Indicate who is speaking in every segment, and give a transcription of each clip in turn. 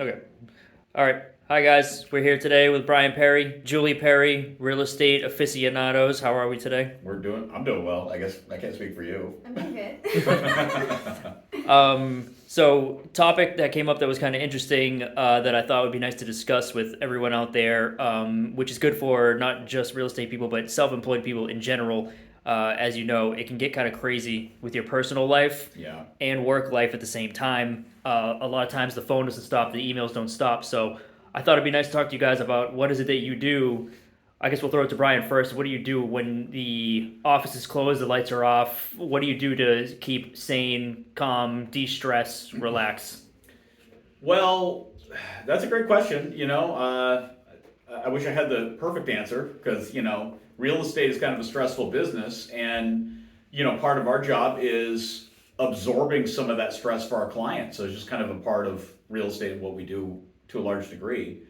Speaker 1: Okay. All right. Hi, guys. We're here today with Brian Perry, Julie Perry, real estate aficionados. How are we today?
Speaker 2: I'm doing well. I guess I can't speak for you.
Speaker 3: I'm doing good.
Speaker 1: So, topic that came up that was kind of interesting that I thought would be nice to discuss with everyone out there, which is good for not just real estate people, but self employed people in general. As you know, it can get kind of crazy with your personal life
Speaker 2: Yeah.
Speaker 1: and work life at the same time. A lot of times the phone doesn't stop, the emails don't stop. So, I thought it'd be nice to talk to you guys about what is it that you do. I guess we'll throw it to Brian first. What do you do when the office is closed, the lights are off? What do you do to keep sane, calm, de-stress, relax?
Speaker 2: Well, that's a great question. I wish I had the perfect answer because real estate is kind of a stressful business, and part of our job is absorbing some of that stress for our clients. So it's just kind of a part of real estate and what we do to a large degree.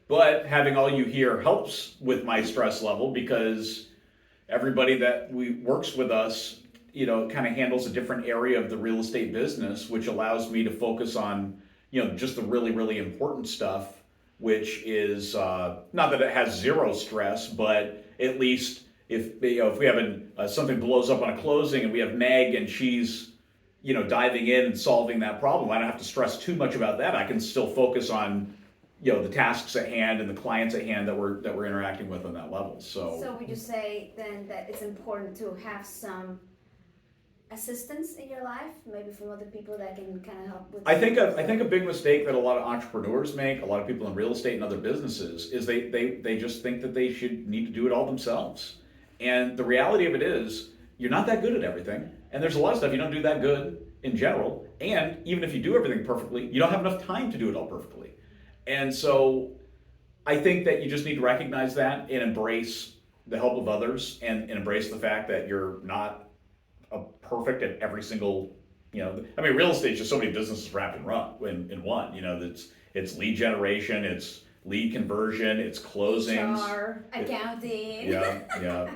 Speaker 2: But having all you here helps with my stress level because everybody that works with us, kind of handles a different area of the real estate business, which allows me to focus on, just the really, really important stuff, which is not that it has zero stress, but at least if we have something blows up on a closing and we have Meg and she's diving in and solving that problem, I don't have to stress too much about that. I can still focus on the tasks at hand and the clients at hand that we're interacting with on that level.
Speaker 3: So would you say then that it's important to have some assistance in your life, maybe from other people that can kind of help with?
Speaker 2: I think a big mistake that a lot of entrepreneurs make, a lot of people in real estate and other businesses, is they just think that they should need to do it all themselves. And the reality of it is, you're not that good at everything, and there's a lot of stuff you don't do that good in general. And even if you do everything perfectly, you don't have enough time to do it all perfectly. And so I think that you just need to recognize that and embrace the help of others and embrace the fact that you're not perfect at every single, real estate is just so many businesses wrapped in one. It's lead generation, it's lead conversion, it's closings.
Speaker 3: HR, accounting.
Speaker 2: Yeah.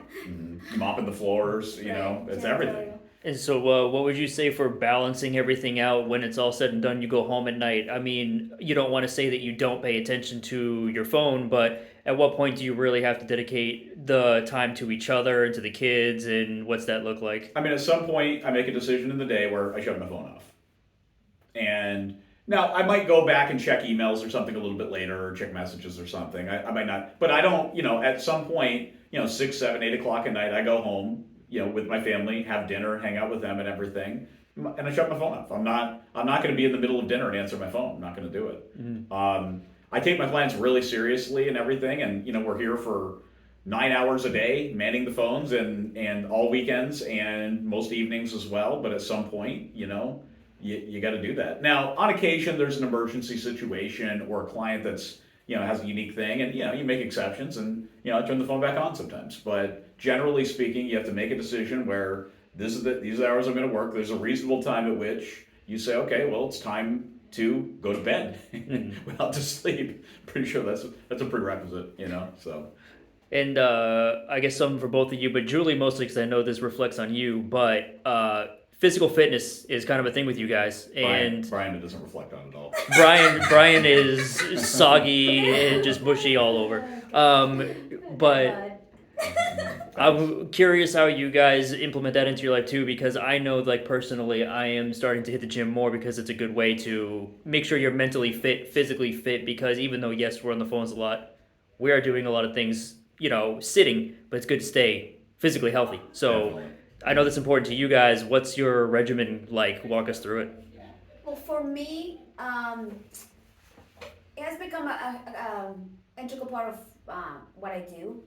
Speaker 2: Mopping the floors,
Speaker 3: Right,
Speaker 2: it's everything.
Speaker 1: And so, what would you say for balancing everything out when it's all said and done? You go home at night. I mean, you don't want to say that you don't pay attention to your phone, but at what point do you really have to dedicate the time to each other and to the kids, and what's that look like?
Speaker 2: I mean, at some point, I make a decision in the day where I shut my phone off. And now I might go back and check emails or something a little bit later, or check messages or something. I might not, but I don't, at some point, 6, 7, 8 o'clock at night, I go home, with my family, have dinner, hang out with them and everything. And I shut my phone off. I'm not going to be in the middle of dinner and answer my phone. I'm not going to do it.
Speaker 1: Mm-hmm.
Speaker 2: I take my clients really seriously and everything. And, we're here for 9 hours a day, manning the phones and all weekends and most evenings as well. But at some point, you got to do that. Now, on occasion, there's an emergency situation or a client that's, has a unique thing, and you make exceptions, and I turn the phone back on sometimes. But generally speaking, you have to make a decision where these hours I'm going to work. There's a reasonable time at which you say, okay, well, it's time to go to bed without to sleep. Pretty sure that's a prerequisite, So
Speaker 1: And I guess something for both of you, but Julie mostly because I know this reflects on you. But physical fitness is kind of a thing with you guys, and
Speaker 2: Brian, it doesn't reflect on at all.
Speaker 1: Brian is soggy and just bushy all over. But I'm curious how you guys implement that into your life too, because I know, like, personally, I am starting to hit the gym more because it's a good way to make sure you're mentally fit, physically fit. Because even though, yes, we're on the phones a lot, we are doing a lot of things, sitting, but it's good to stay physically healthy. So.
Speaker 2: Definitely.
Speaker 1: I know that's important to you guys. What's your regimen like? Walk us through it.
Speaker 3: Well, for me, it has become a integral part of what I do.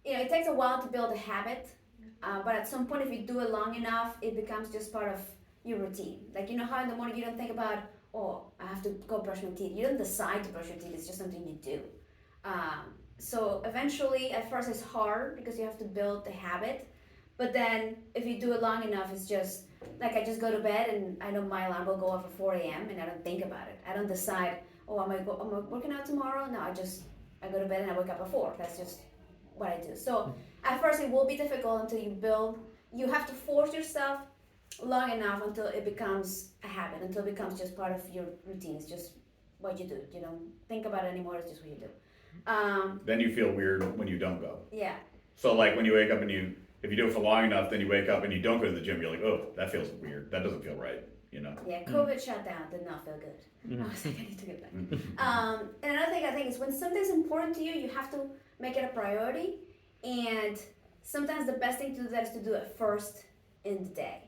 Speaker 3: It takes a while to build a habit, but at some point, if you do it long enough, it becomes just part of your routine. Like, how in the morning you don't think about, oh, I have to go brush my teeth. You don't decide to brush your teeth. It's just something you do. So eventually, at first, it's hard because you have to build the habit. But then, if you do it long enough, it's just like I just go to bed and I know my alarm will go off at 4 a.m. and I don't think about it. I don't decide, oh, am I working out tomorrow? No, I go to bed and I wake up at 4. That's just what I do. So at first, it will be difficult until you have to force yourself long enough until it becomes a habit, until it becomes just part of your routine. It's just what you do. You don't think about it anymore. It's just what you do.
Speaker 2: Then you feel weird when you don't go.
Speaker 3: Yeah.
Speaker 2: So like when you wake up and if you do it for long enough, then you wake up and you don't go to the gym, you're like, oh, that feels weird. That doesn't feel right, you know?
Speaker 3: Yeah, COVID shutdown did not feel good. I was like, I need to get back. And another thing I think is when something's important to you, you have to make it a priority. And sometimes the best thing to do that is to do it first in the day.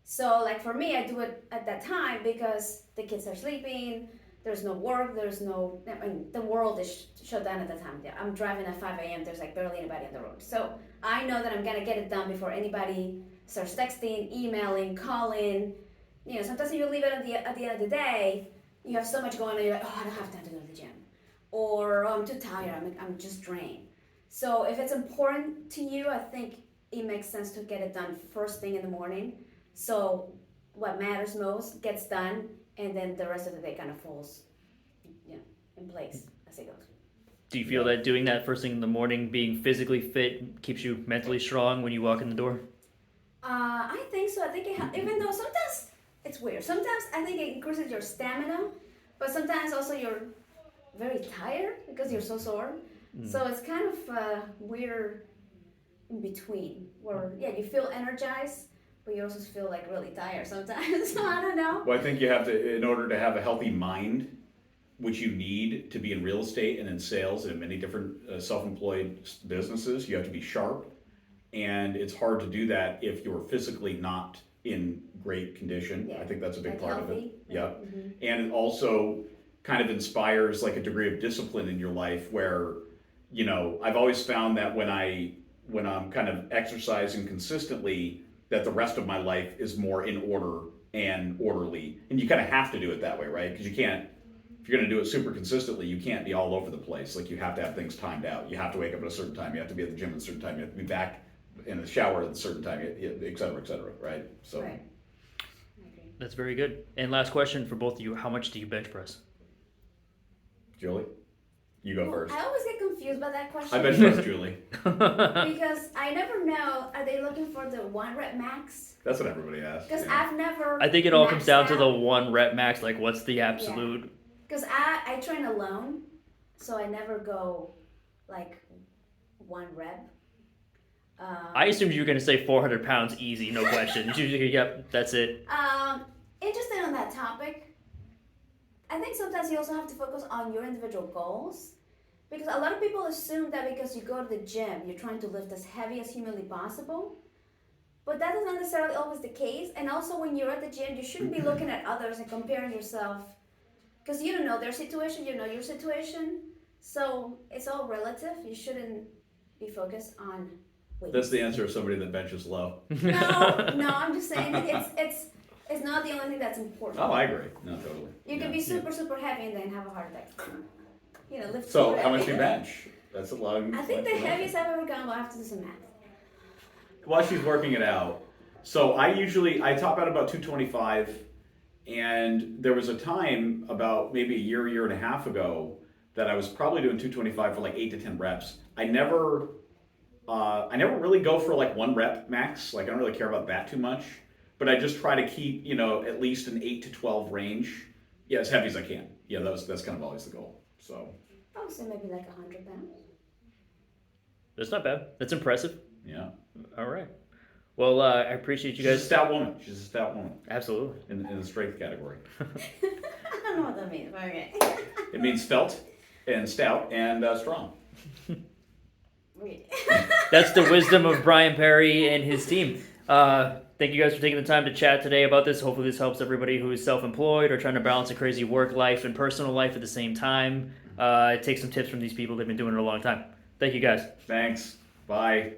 Speaker 3: So like for me, I do it at that time because the kids are sleeping, there's no work, the world is shut down at the time. Yeah, I'm driving at 5 a.m., there's like barely anybody on the road. So I know that I'm gonna get it done before anybody starts texting, emailing, calling. You know, sometimes if you leave it at the end of the day, you have so much going on, you're like, oh, I don't have time to go to the gym. Or, oh, I'm too tired, I'm just drained. So if it's important to you, I think it makes sense to get it done first thing in the morning. So what matters most gets done, and then the rest of the day kind of falls, in place as it goes.
Speaker 1: Do you feel that doing that first thing in the morning, being physically fit, keeps you mentally strong when you walk in the door?
Speaker 3: I think so. I think even though sometimes it's weird. Sometimes I think it increases your stamina, but sometimes also you're very tired because you're so sore. So it's kind of weird in between where, you feel energized, but you also feel like really tired sometimes. So I don't know.
Speaker 2: Well, I think you have to, in order to have a healthy mind, which you need to be in real estate and in sales and in many different self-employed businesses, you have to be sharp. And it's hard to do that if you're physically not in great condition.
Speaker 3: Yeah.
Speaker 2: I think that's a big
Speaker 3: Like
Speaker 2: part of
Speaker 3: healthy.
Speaker 2: it. Yep.
Speaker 3: Mm-hmm.
Speaker 2: And it also kind of inspires like a degree of discipline in your life where, you know, I've always found that when I'm kind of exercising consistently, that the rest of my life is more in order and orderly. And you kind of have to do it that way, right? Because you can't, if you're going to do it super consistently, you can't be all over the place. Like you have to have things timed out. You have to wake up at a certain time. You have to be at the gym at a certain time. You have to be back in the shower at a certain time, et cetera, right? So.
Speaker 3: Right. I agree.
Speaker 1: That's very good. And last question for both of you: how much do you bench press?
Speaker 2: Julie, you go first.
Speaker 3: I always get confused by that question.
Speaker 2: I bench press Julie.
Speaker 3: Because I never know, are they looking for the 1 rep max?
Speaker 2: That's what everybody asks.
Speaker 3: Because
Speaker 2: yeah.
Speaker 3: I've never.
Speaker 1: I think it all comes
Speaker 3: maxed
Speaker 1: down to
Speaker 3: out.
Speaker 1: the 1 rep max. Like, what's the absolute?
Speaker 3: Because I train alone, so I never go like 1 rep.
Speaker 1: I assumed you were going to say 400 pounds easy, no question. Yep, that's it.
Speaker 3: Interesting on that topic. I think sometimes you also have to focus on your individual goals. Because a lot of people assume that because you go to the gym, you're trying to lift as heavy as humanly possible. But that is not necessarily always the case. And also when you're at the gym, you shouldn't be looking at others and comparing yourself. Because you don't know their situation, you know your situation. So it's all relative. You shouldn't be focused on weight.
Speaker 2: That's the answer of somebody that benches low.
Speaker 3: No, I'm just saying that it's not the only thing that's important.
Speaker 2: Oh, I agree. No, totally.
Speaker 3: You can be super heavy and then have a heart attack. You know, lift.
Speaker 2: So
Speaker 3: super
Speaker 2: how much do
Speaker 3: heavy.
Speaker 2: you bench? That's a lot of
Speaker 3: I think the
Speaker 2: information.
Speaker 3: heaviest I've ever gone, we'll have to do some math.
Speaker 2: While she's working it out, so I top out about 225, and there was a time about maybe a year and a half ago that I was probably doing 225 for like 8 to 10 reps. I never really go for like 1 rep max. Like I don't really care about that too much, but I just try to keep, you know, at least an 8 to 12 range. Yeah, as heavy as I can. Yeah, that's kind of always the goal. So.
Speaker 3: I would say maybe like 100 pounds.
Speaker 1: That's not bad. That's impressive.
Speaker 2: Yeah.
Speaker 1: All right. Well, I appreciate you
Speaker 2: She's a
Speaker 1: guys.
Speaker 2: stout woman. She's a stout woman
Speaker 1: Absolutely.
Speaker 2: in the strength category.
Speaker 3: I don't know what that means, but okay.
Speaker 2: It means felt and stout and strong.
Speaker 3: Wait.
Speaker 1: That's the wisdom of Brian Perry and his team. Thank you guys for taking the time to chat today about this. Hopefully this helps everybody who is self-employed or trying to balance a crazy work life and personal life at the same time. Take some tips from these people. They've been doing it a long time. Thank you guys.
Speaker 2: Thanks. Bye.